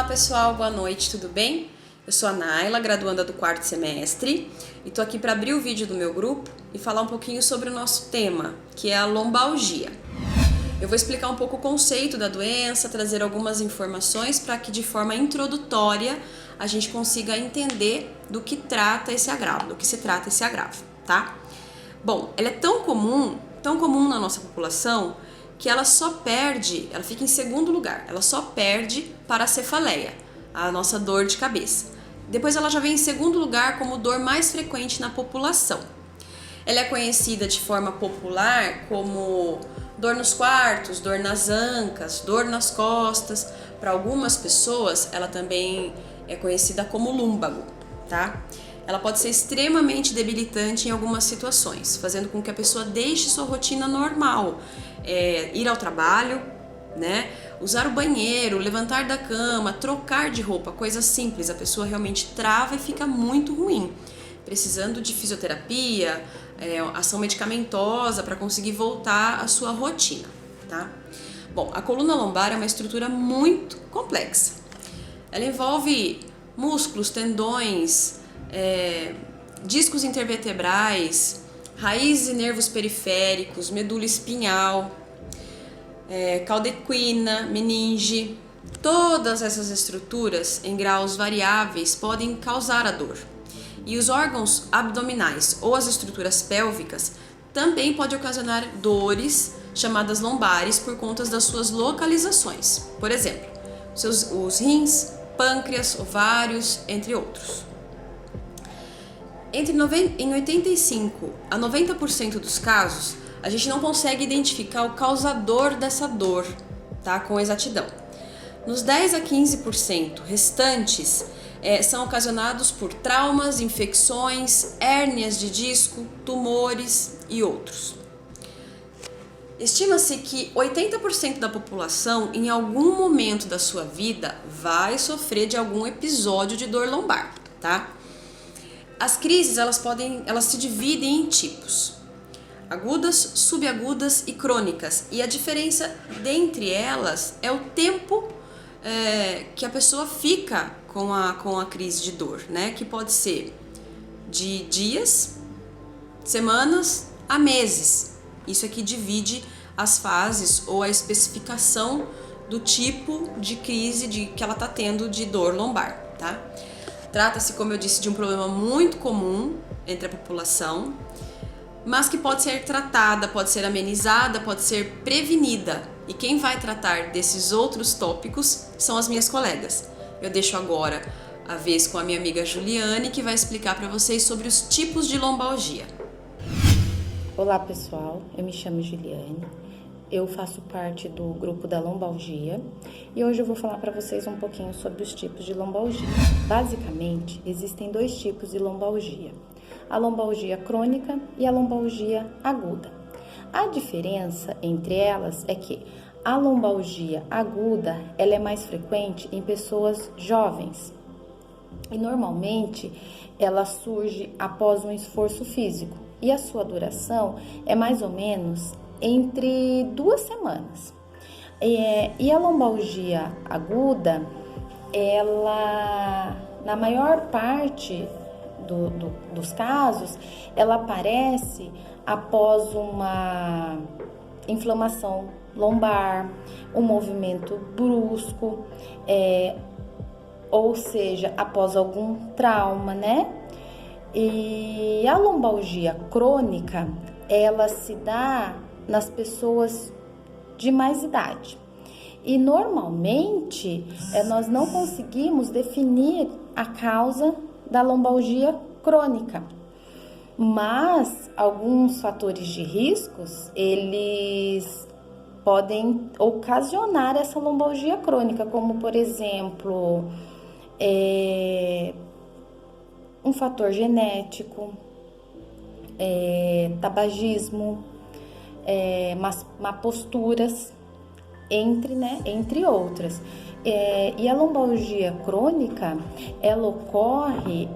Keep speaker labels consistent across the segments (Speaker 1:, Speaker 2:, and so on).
Speaker 1: pessoal, boa noite, tudo bem? Eu sou a Naila, graduanda do 4º semestre, e tô aqui para abrir o vídeo do meu grupo e falar um pouquinho sobre o nosso tema, que é a lombalgia. Eu vou explicar um pouco o conceito da doença, trazer algumas informações para que de forma introdutória a gente consiga entender do que trata esse agravo, tá? Bom, ela é tão comum na nossa população, que ela fica em segundo lugar, ela só perde para a cefaleia, a nossa dor de cabeça. Depois ela já vem em segundo lugar como dor mais frequente na população. Ela é conhecida de forma popular como dor nos quartos, dor nas ancas, dor nas costas. Para algumas pessoas, ela também é conhecida como lúmbago, tá? Ela pode ser extremamente debilitante em algumas situações, fazendo com que a pessoa deixe sua rotina normal, ir ao trabalho, né? Usar o banheiro, levantar da cama, trocar de roupa, coisas simples. A pessoa realmente trava e fica muito ruim, precisando de fisioterapia, ação medicamentosa para conseguir voltar à sua rotina, tá? Bom, a coluna lombar é uma estrutura muito complexa. Ela envolve músculos, tendões, discos intervertebrais, raízes e nervos periféricos, medula espinhal, caudequina, meninge. Todas essas estruturas em graus variáveis podem causar a dor. E os órgãos abdominais ou as estruturas pélvicas também podem ocasionar dores chamadas lombares por conta das suas localizações. Por exemplo, os rins, pâncreas, ovários, entre outros. Em 85 a 90% dos casos, a gente não consegue identificar o causador dessa dor, tá, com exatidão. Nos 10 a 15% restantes, são ocasionados por traumas, infecções, hérnias de disco, tumores e outros. Estima-se que 80% da população, em algum momento da sua vida, vai sofrer de algum episódio de dor lombar, tá? As crises, elas se dividem em tipos: agudas, subagudas e crônicas. E a diferença dentre elas é o tempo que a pessoa fica com a crise de dor, né? Que pode ser de dias, semanas a meses. Isso aqui divide as fases ou a especificação do tipo de crise que ela está tendo de dor lombar, tá? Trata-se, como eu disse, de um problema muito comum entre a população, mas que pode ser tratada, pode ser amenizada, pode ser prevenida. E quem vai tratar desses outros tópicos são as minhas colegas. Eu deixo agora a vez com a minha amiga Juliane, que vai explicar para vocês sobre os tipos de lombalgia.
Speaker 2: Olá pessoal, eu me chamo Juliane, eu faço parte do grupo da lombalgia e hoje eu vou falar para vocês um pouquinho sobre os tipos de lombalgia. Basicamente, existem dois tipos de lombalgia: a lombalgia crônica e a lombalgia aguda. A diferença entre elas é que a lombalgia aguda ela é mais frequente em pessoas jovens e normalmente ela surge após um esforço físico e a sua duração é mais ou menos entre 2 semanas. E a lombalgia aguda, ela, na maior parte dos casos, ela aparece após uma inflamação lombar, um movimento brusco, ou seja, após algum trauma, né? E a lombalgia crônica, ela se dá nas pessoas de mais idade. E normalmente, nós não conseguimos definir a causa da lombalgia crônica. Mas alguns fatores de riscos, eles podem ocasionar essa lombalgia crônica, como por exemplo, um fator genético, tabagismo, má posturas, entre outras. E a lombalgia crônica, ela ocorre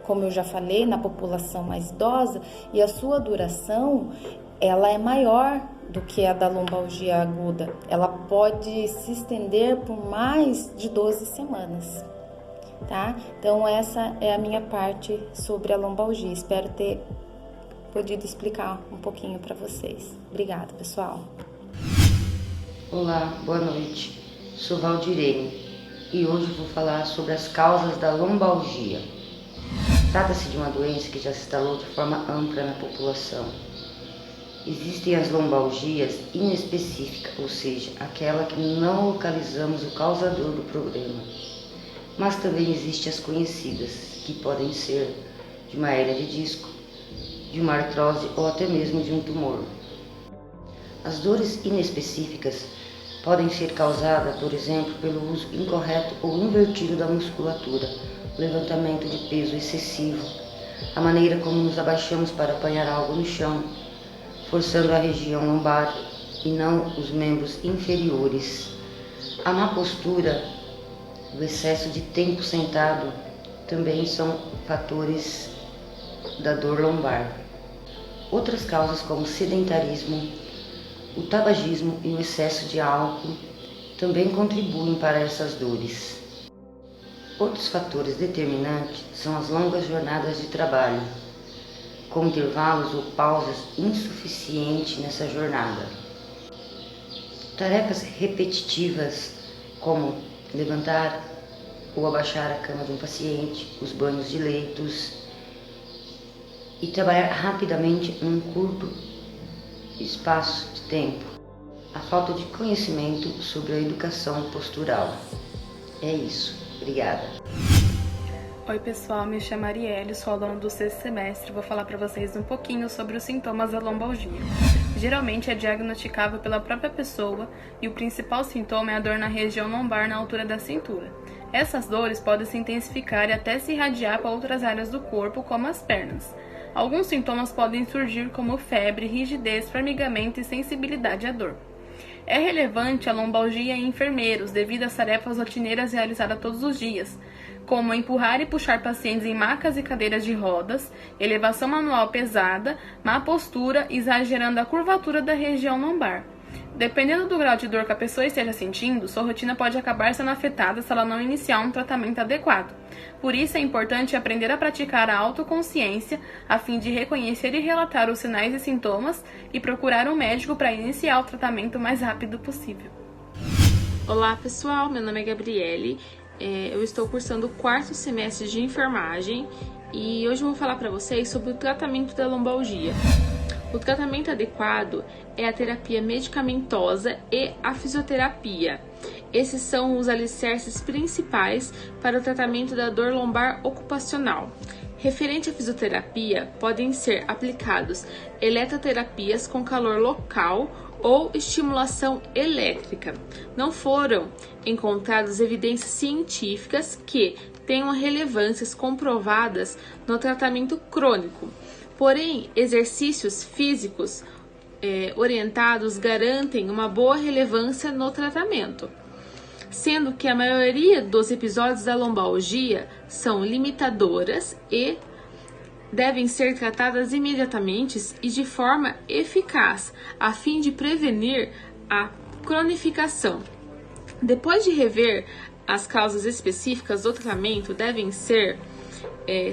Speaker 2: como eu já falei, na população mais idosa, e a sua duração, ela é maior do que a da lombalgia aguda. Ela pode se estender por mais de 12 semanas, tá? Então, essa é a minha parte sobre a lombalgia. Espero ter podido explicar um pouquinho para vocês. Obrigada, pessoal.
Speaker 3: Olá, boa noite. Sou Valdirene e hoje vou falar sobre as causas da lombalgia. Trata-se de uma doença que já se instalou de forma ampla na população. Existem as lombalgias inespecíficas, ou seja, aquela que não localizamos o causador do problema. Mas também existem as conhecidas, que podem ser de uma hérnia de disco, de uma artrose ou até mesmo de um tumor. As dores inespecíficas podem ser causadas, por exemplo, pelo uso incorreto ou invertido da musculatura, levantamento de peso excessivo, a maneira como nos abaixamos para apanhar algo no chão, forçando a região lombar e não os membros inferiores. A má postura, o excesso de tempo sentado também são fatores da dor lombar. Outras causas como sedentarismo, o tabagismo e o excesso de álcool também contribuem para essas dores. Outros fatores determinantes são as longas jornadas de trabalho, com intervalos ou pausas insuficientes nessa jornada. Tarefas repetitivas, como levantar ou abaixar a cama de um paciente, os banhos de leitos, e trabalhar rapidamente num curto espaço de tempo. A falta de conhecimento sobre a educação postural. É isso. Obrigada.
Speaker 4: Oi pessoal, me chamo Arielle, sou aluna do 6º semestre e vou falar para vocês um pouquinho sobre os sintomas da lombalgia. Geralmente é diagnosticável pela própria pessoa e o principal sintoma é a dor na região lombar na altura da cintura. Essas dores podem se intensificar e até se irradiar para outras áreas do corpo, como as pernas. Alguns sintomas podem surgir como febre, rigidez, formigamento e sensibilidade à dor. É relevante a lombalgia em enfermeiros devido às tarefas rotineiras realizadas todos os dias, como empurrar e puxar pacientes em macas e cadeiras de rodas, elevação manual pesada, má postura, exagerando a curvatura da região lombar. Dependendo do grau de dor que a pessoa esteja sentindo, sua rotina pode acabar sendo afetada se ela não iniciar um tratamento adequado. Por isso é importante aprender a praticar a autoconsciência, a fim de reconhecer e relatar os sinais e sintomas e procurar um médico para iniciar o tratamento o mais rápido possível.
Speaker 5: Olá pessoal, meu nome é Gabriele, eu estou cursando o 4º semestre de enfermagem e hoje eu vou falar para vocês sobre o tratamento da lombalgia. O tratamento adequado é a terapia medicamentosa e a fisioterapia. Esses são os alicerces principais para o tratamento da dor lombar ocupacional. Referente à fisioterapia, podem ser aplicados eletroterapias com calor local ou estimulação elétrica. Não foram encontradas evidências científicas que tenham relevâncias comprovadas no tratamento crônico. Porém, exercícios físicos orientados garantem uma boa relevância no tratamento, sendo que a maioria dos episódios da lombalgia são limitadoras e devem ser tratadas imediatamente e de forma eficaz, a fim de prevenir a cronificação. Depois de rever as causas específicas do tratamento, devem ser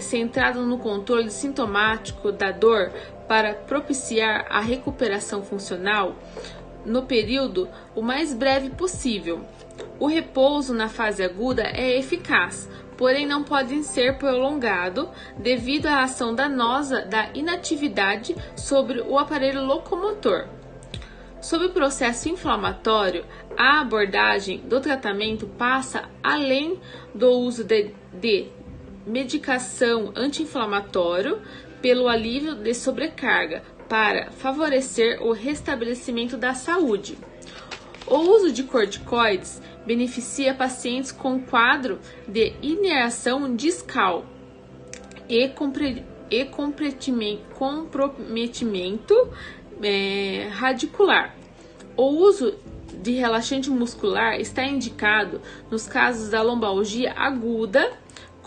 Speaker 5: centrado no controle sintomático da dor para propiciar a recuperação funcional no período o mais breve possível. O repouso na fase aguda é eficaz, porém não pode ser prolongado devido à ação danosa da inatividade sobre o aparelho locomotor. Sob o processo inflamatório, a abordagem do tratamento passa além do uso de medicação anti-inflamatório pelo alívio de sobrecarga para favorecer o restabelecimento da saúde. O uso de corticoides beneficia pacientes com quadro de inervação discal e comprometimento radicular. O uso de relaxante muscular está indicado nos casos da lombalgia aguda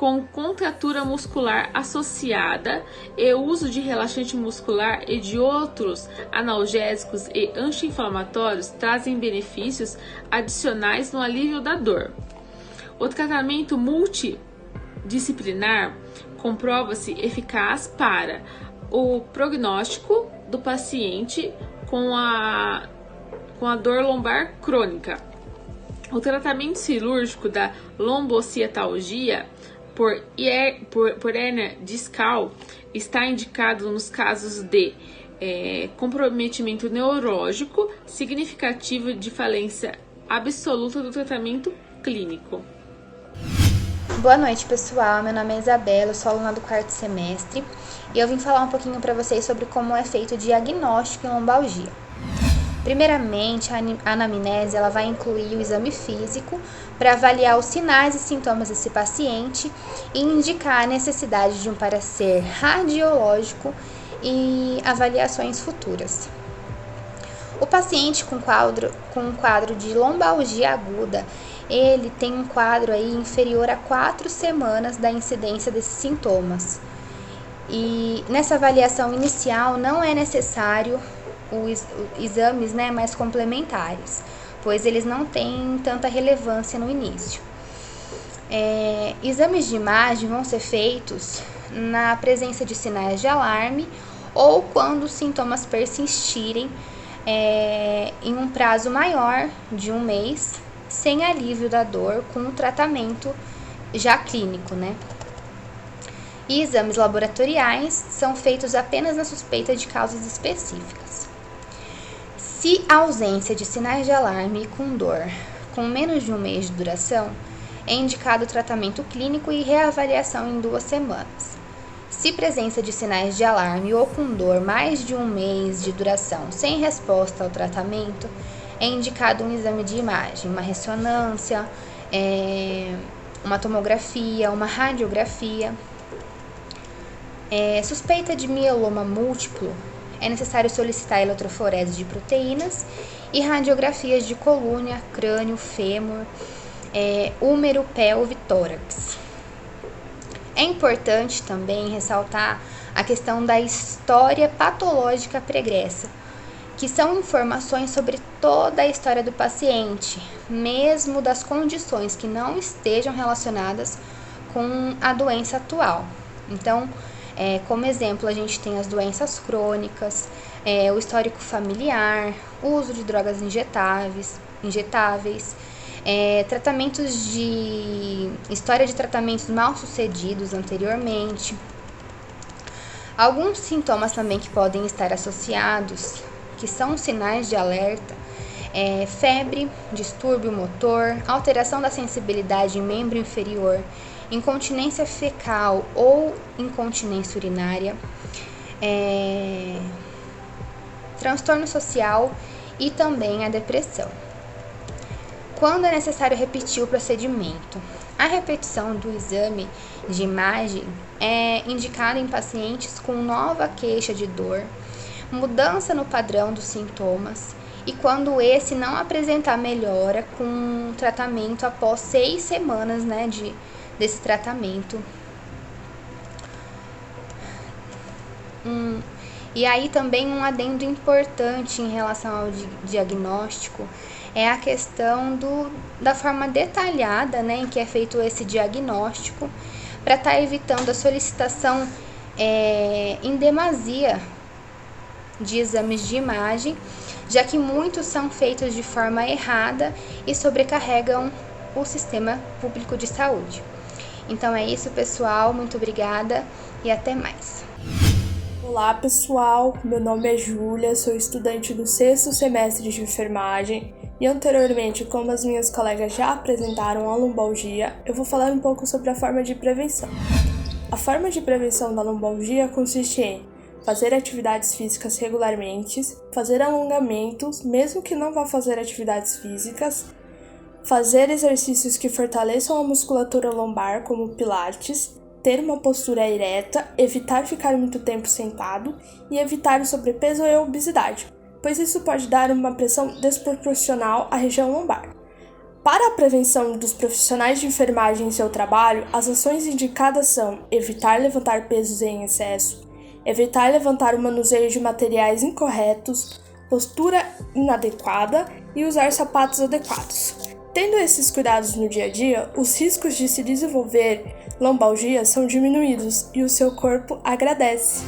Speaker 5: com contratura muscular associada e uso de relaxante muscular e de outros analgésicos e anti-inflamatórios trazem benefícios adicionais no alívio da dor. O tratamento multidisciplinar comprova-se eficaz para o prognóstico do paciente com a dor lombar crônica. O tratamento cirúrgico da lombociatalgia por hérnia discal está indicado nos casos de comprometimento neurológico significativo de falência absoluta do tratamento clínico.
Speaker 6: Boa noite, pessoal. Meu nome é Isabela, eu sou aluna do 4º semestre e eu vim falar um pouquinho para vocês sobre como é feito o diagnóstico em lombalgia. Primeiramente, a anamnese ela vai incluir o exame físico para avaliar os sinais e sintomas desse paciente e indicar a necessidade de um parecer radiológico e avaliações futuras. O paciente com um quadro de lombalgia aguda, ele tem um quadro aí inferior a 4 semanas da incidência desses sintomas. E nessa avaliação inicial não é necessário os exames mais complementares, pois eles não têm tanta relevância no início. Exames de imagem vão ser feitos na presença de sinais de alarme ou quando os sintomas persistirem em um prazo maior de 1 mês, sem alívio da dor, com o tratamento já clínico, E exames laboratoriais são feitos apenas na suspeita de causas específicas. Se a ausência de sinais de alarme com dor com menos de 1 mês de duração, é indicado o tratamento clínico e reavaliação em 2 semanas. Se presença de sinais de alarme ou com dor mais de 1 mês de duração sem resposta ao tratamento, é indicado um exame de imagem, uma ressonância, uma tomografia, uma radiografia. Suspeita de mieloma múltiplo, é necessário solicitar eletroforese de proteínas e radiografias de coluna, crânio, fêmur, úmero, pelve e tórax. É importante também ressaltar a questão da história patológica pregressa, que são informações sobre toda a história do paciente, mesmo das condições que não estejam relacionadas com a doença atual. Então, como exemplo, a gente tem as doenças crônicas, o histórico familiar, o uso de drogas injetáveis, história de tratamentos mal sucedidos anteriormente. Alguns sintomas também que podem estar associados, que são sinais de alerta, febre, distúrbio motor, alteração da sensibilidade em membro inferior, incontinência fecal ou incontinência urinária, transtorno social e também a depressão. Quando é necessário repetir o procedimento? A repetição do exame de imagem é indicada em pacientes com nova queixa de dor, mudança no padrão dos sintomas e quando esse não apresentar melhora com tratamento após 6 semanas desse tratamento. E aí também um adendo importante em relação ao diagnóstico é a questão da forma detalhada em que é feito esse diagnóstico, para estar evitando a solicitação em demasia de exames de imagem, já que muitos são feitos de forma errada e sobrecarregam o sistema público de saúde. Então é isso, pessoal. Muito obrigada e até mais.
Speaker 7: Olá, pessoal. Meu nome é Júlia, sou estudante do 6º semestre de enfermagem e anteriormente, como as minhas colegas já apresentaram a lombalgia, eu vou falar um pouco sobre a forma de prevenção. A forma de prevenção da lombalgia consiste em fazer atividades físicas regularmente, fazer alongamentos, mesmo que não vá fazer atividades físicas, fazer exercícios que fortaleçam a musculatura lombar, como pilates, ter uma postura ereta, evitar ficar muito tempo sentado e evitar o sobrepeso e a obesidade, pois isso pode dar uma pressão desproporcional à região lombar. Para a prevenção dos profissionais de enfermagem em seu trabalho, as ações indicadas são evitar levantar pesos em excesso, evitar levantar o manuseio de materiais incorretos, postura inadequada e usar sapatos adequados. Tendo esses cuidados no dia a dia, os riscos de se desenvolver lombalgia são diminuídos e o seu corpo agradece.